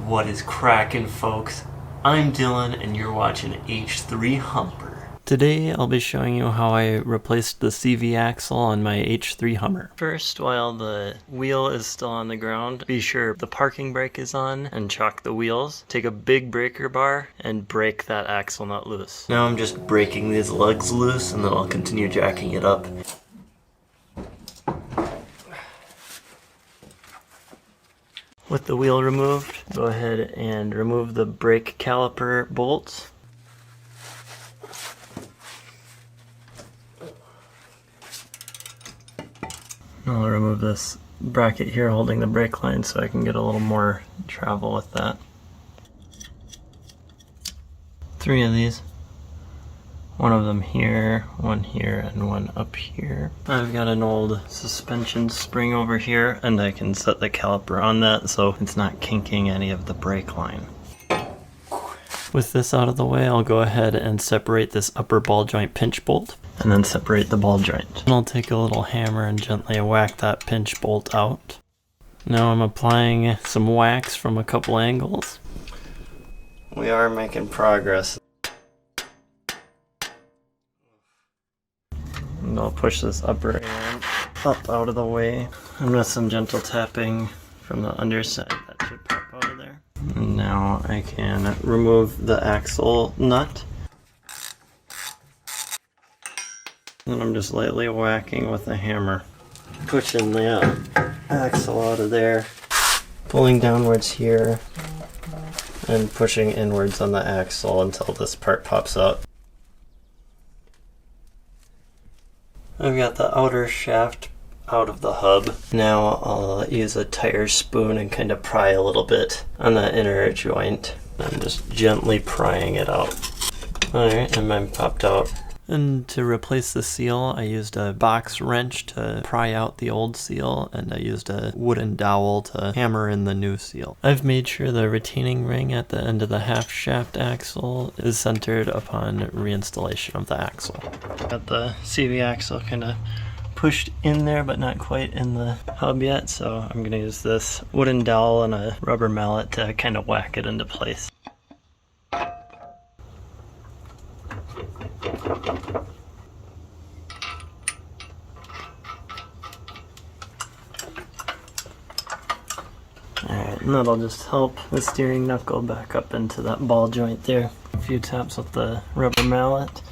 What is crackin', folks? I'm Dylan and you're watching H3 Humper. Today I'll be showing you how I replaced the CV axle on my H3 Hummer. First, while the wheel is still on the ground, be sure the parking brake is on and chock the wheels. Take a big breaker bar and break that axle nut loose. Now I'm just breaking these lugs loose and then I'll continue jacking it up. With the wheel removed, go ahead and remove the brake caliper bolts. I'll remove this bracket here holding the brake line so I can get a little more travel with that. 3 of these. One of them here, one here, and one up here. I've got an old suspension spring over here, and I can set the caliper on that so it's not kinking any of the brake line. With this out of the way, I'll go ahead and separate this upper ball joint pinch bolt, and then separate the ball joint. And I'll take a little hammer and gently whack that pinch bolt out. Now I'm applying some wax from a couple angles. We are making progress. And I'll push this upper end up out of the way. And with some gentle tapping from the underside, that should pop out of there. And now I can remove the axle nut. And I'm just lightly whacking with a hammer. Pushing the axle out of there. Pulling downwards here. And pushing inwards on the axle until this part pops out. I've got the outer shaft out of the hub. Now I'll use a tire spoon and kind of pry a little bit on the inner joint. I'm just gently prying it out. Alright, and mine popped out. And to replace the seal, I used a box wrench to pry out the old seal, and I used a wooden dowel to hammer in the new seal. I've made sure the retaining ring at the end of the half shaft axle is centered upon reinstallation of the axle. Got the CV axle kind of pushed in there, but not quite in the hub yet, so I'm going to use this wooden dowel and a rubber mallet to kind of whack it into place. Alright, and that'll just help the steering knuckle back up into that ball joint there. A few taps with the rubber mallet.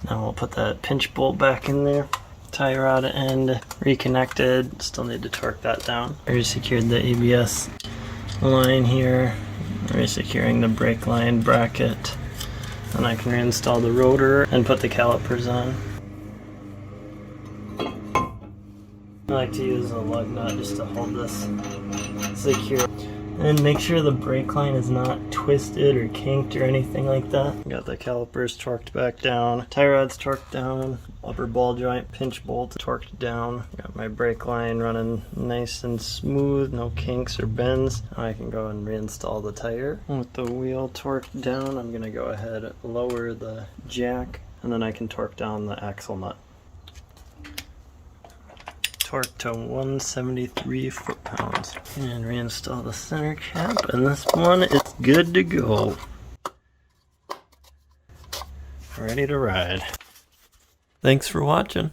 Now we'll put that pinch bolt back in there. Tie rod end reconnected. Still need to torque that down. I resecured the ABS line here. Resecuring the brake line bracket. And I can reinstall the rotor and put the calipers on. I like to use a lug nut just to hold this secure. And make sure the brake line is not twisted or kinked or anything like that. Got the calipers torqued back down, tie rods torqued down, upper ball joint pinch bolt torqued down. Got my brake line running nice and smooth, no kinks or bends. Now I can go and reinstall the tire. With the wheel torqued down, I'm gonna go ahead and lower the jack, and then I can torque down the axle nut. Torque to 173 foot-pounds. And reinstall the center cap, and this one is good to go. Ready to ride. Thanks for watching.